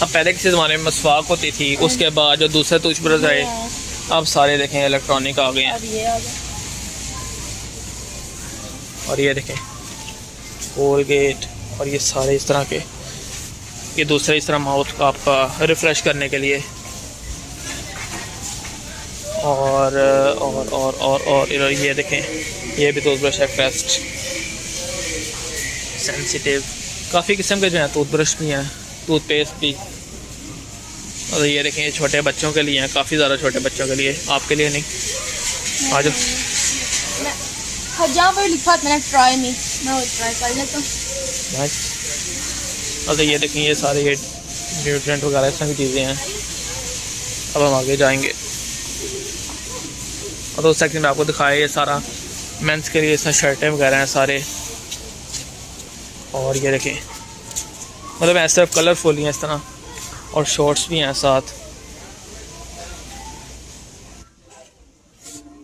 अब पहले किसी ज़माने में मसवाक होती थी, उसके बाद जो दूसरे टूथब्रश आए, अब सारे देखें इलेक्ट्रॉनिक आ गए हैं। और ये देखें कोलगेट और ये सारे इस तरह के, ये दूसरे इस तरह माउथ का आपका रिफ़्रेश करने के लिए। और ये देखें, ये भी टूथब्रश है फेस्ट सेंसिटिव। काफ़ी किस्म के जो हैं टूथब्रश भी हैं, टूथपेस्ट भी। और ये देखें, ये छोटे बच्चों के लिए हैं, काफ़ी ज़्यादा छोटे बच्चों के लिए, आपके लिए नहीं। आ जाओ। जहाँ पर लिखा मैंने ट्राई नहीं, मैं वो ट्राई कर लेता हूँ। और ये देखें, ये सारे ये न्यूट्रिएंट वगैरह इस तरह की चीज़ें हैं। अब हम आगे जाएंगे और उस सेक्शन में आपको दिखाया ये सारा मेंस के लिए शर्टें वगैरह हैं सारे। और ये देखें, मतलब ऐसे सिर्फ कलरफुल ही हैं इस तरह, और शॉर्ट्स भी हैं साथ।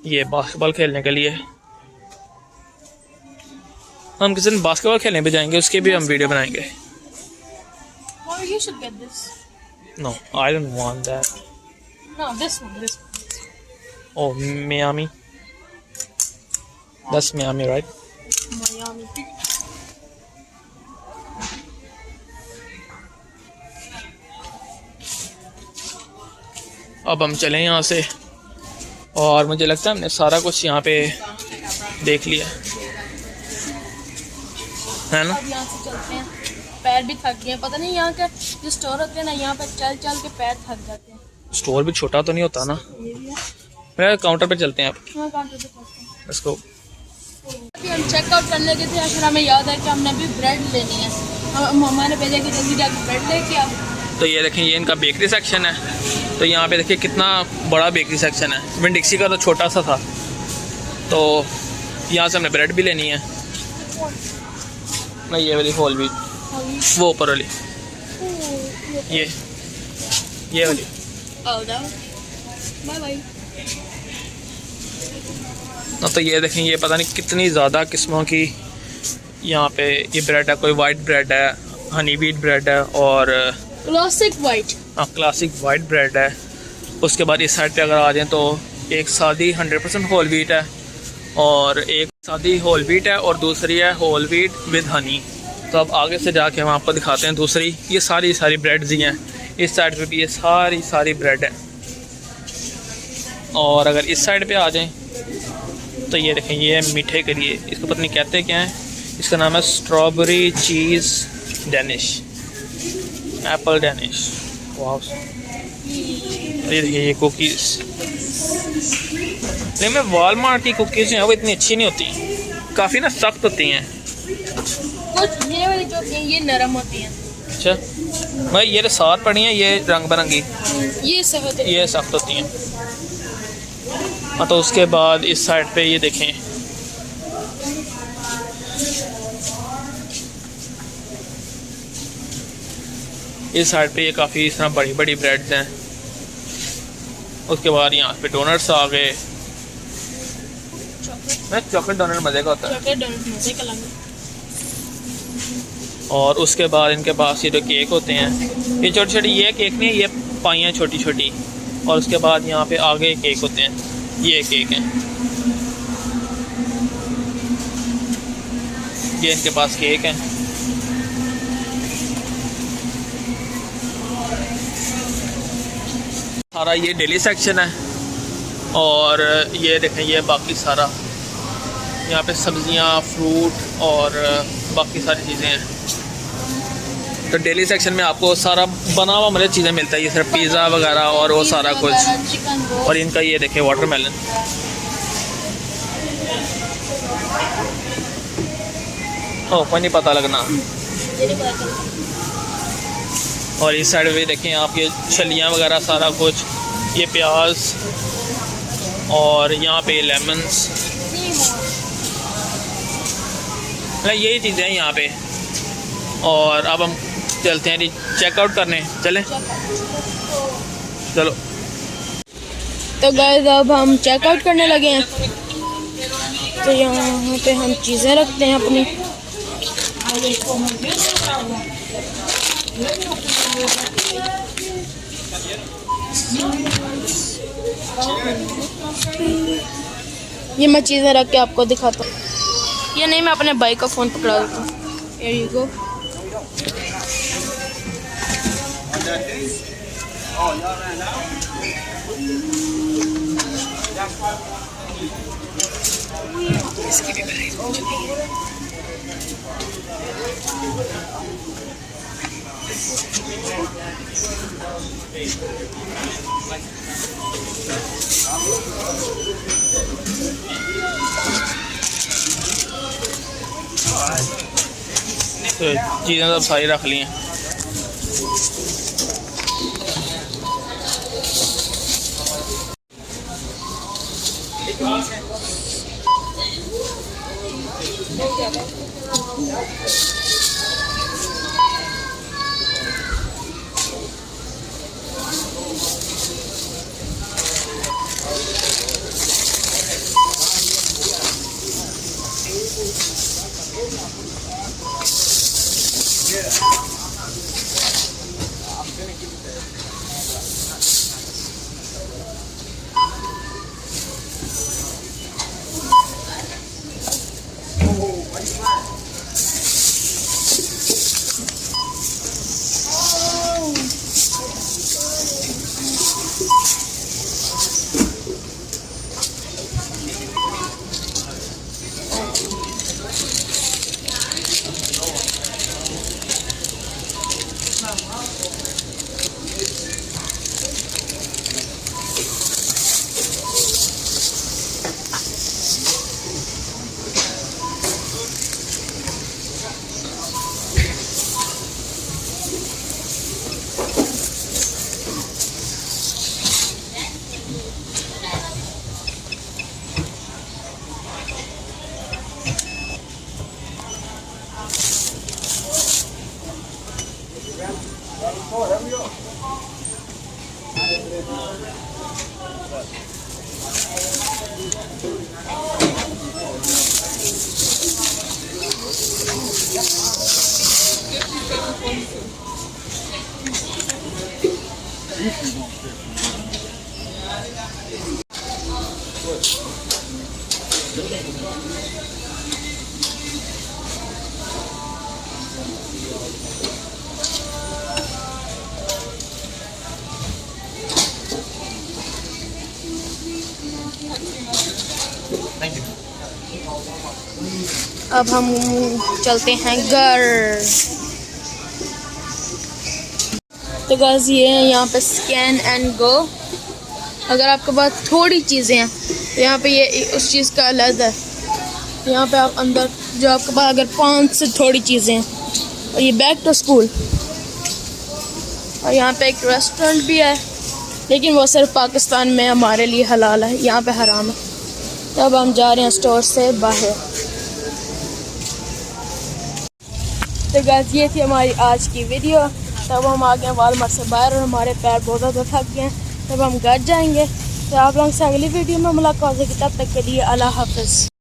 ये बास्केटबॉल खेलने के लिए, हम किसी दिन बास्केटबॉल खेलने भी जाएंगे, उसकी भी हम वीडियो बनाएंगे। Or you should get this. No, I don't want that. No, this one. Oh, Miami. That's Miami, right? Miami. अब हम चलें यहाँ से, और मुझे लगता है हमने सारा कुछ यहाँ पे देख लिया है ना। अब यहाँ से चलते हैं, पैर भी थक गए हैं। पता नहीं यहाँ के जो स्टोर होते हैं ना, यहाँ पे चल चल के पैर थक जाते हैं। स्टोर भी छोटा तो नहीं होता ना। मेरे काउंटर पे चलते हैं आप। हाँ, काउंटर पे चलते हैं। Let's go. अभी हम चेकआउट करने लगे थे, फिर हमें याद है कि हमने अभी ब्रेड लेनी है। हम मम्मा ने भेजा कि जल्दी जाकर ब्रेड लेके आओ। तो ये देखें, ये इनका बेकरी सेक्शन है। तो यहाँ पे देखिए कितना बड़ा बेकरी सेक्शन है। विन डिक्सी का तो छोटा सा था। तो यहाँ से हमने ब्रेड भी लेनी है। नहीं, ये वाली होल व्हीट, वो ऊपर वाली, ये वाली। Bye bye. तो ये देखें, ये पता नहीं कितनी ज़्यादा किस्मों की यहाँ पे ये ब्रेड है। कोई वाइट ब्रेड है, हनी व्हीट ब्रेड है, और क्लासिक वाइट। हाँ, क्लासिक वाइट ब्रेड है। उसके बाद इस साइड पे अगर आ जाएं तो एक सादी 100% होल व्हीट है, और एक सादी होल व्हीट है, और दूसरी है होल व्हीट विद हनी। तो अब आगे से जाके हम आपको दिखाते हैं दूसरी। ये सारी ब्रेड्स ही हैं। इस साइड पे भी ये सारी ब्रेड है। और अगर इस साइड पे आ जाएं तो ये देखें, ये है मीठे के लिए। इसको पता नहीं कहते क्या है, इसका नाम है स्ट्रॉबेरी चीज़ डेनिश, एप्पल डेनिश। वाह, ये देखिए ये कुकीज़। लेकिन मैं वॉलमार्ट की कुकीज़ जो हैं वो इतनी अच्छी नहीं होती, काफ़ी ना सख्त होती हैं। कुछ ये वाली जो होती हैं ये नरम होती हैं। अच्छा भाई, ये तो साथ पड़ी हैं, ये रंग बिरंगी, ये सख्त है। ये सख्त होती हैं। हाँ, तो उसके बाद इस साइड पे ये देखें, इस साइड पे ये काफ़ी इस तरह बड़ी ब्रेड्स हैं। उसके बाद यहाँ पे डोनट्स आ गए। चॉकलेट डोनट मज़े का होता है। चॉकलेट डोनट मज़े का लगता है। और उसके बाद इनके पास ये जो केक होते हैं, ये छोटी छोटी, ये केक नहीं, ये पाइयाँ छोटी छोटी। और उसके बाद यहाँ पे आगे केक होते हैं, ये केक हैं, ये इनके पास केक हैं। सारा ये डेली सेक्शन है। और ये देखें, ये बाकी सारा यहाँ पे सब्जियाँ, फ्रूट और बाकी सारी चीज़ें हैं। तो डेली सेक्शन में आपको सारा बना हुआ मतलब चीज़ें मिलता है, ये सिर्फ पिज़्ज़ा वगैरह और वो सारा कुछ। चिकन और इनका ये देखें वाटरमेलन, ओह कोई नहीं पता लगना। और इस साइड पे देखें आप ये छलियाँ वगैरह सारा कुछ, ये प्याज और यहाँ पे लेमन्स, मतलब यही चीज़ें हैं यहाँ पे। और अब हम चलते हैं जी चेकआउट करने, चलें चलो। तो गाइस अब हम चेकआउट करने लगे हैं। तो यहाँ पे हम चीज़ें रखते हैं अपनी। ये मैं चीज़ें रख के आपको दिखाता हूँ। ये नहीं, मैं अपने भाई का फ़ोन पकड़ा देता हूँ। Here you go. तो चीज़ें सब सारी रख ली हैं। अब हम चलते हैं घर। तो गाइस ये है यहाँ पे स्कैन एंड गो। अगर आपके पास थोड़ी चीज़ें हैं तो यहाँ पे ये उस चीज़ का अलग है। यहाँ पे आप अंदर जो आपके पास अगर 5 से थोड़ी चीज़ें हैं, और ये बैक टू स्कूल। और यहाँ पे एक रेस्टोरेंट भी है, लेकिन वो सिर्फ पाकिस्तान में हमारे लिए हलाल है, यहाँ पे हराम है। तो अब हम जा रहे हैं स्टोर से बाहर। तो गाइस ये थी हमारी आज की वीडियो। तब हम आ गए वालमार्ट से बाहर और हमारे पैर बहुत ज़्यादा थक गए हैं। तब हम घर जाएंगे। तो आप लोगों से अगली वीडियो में मुलाकात होगी। तब तक के लिए अल्लाह हाफ़िज़।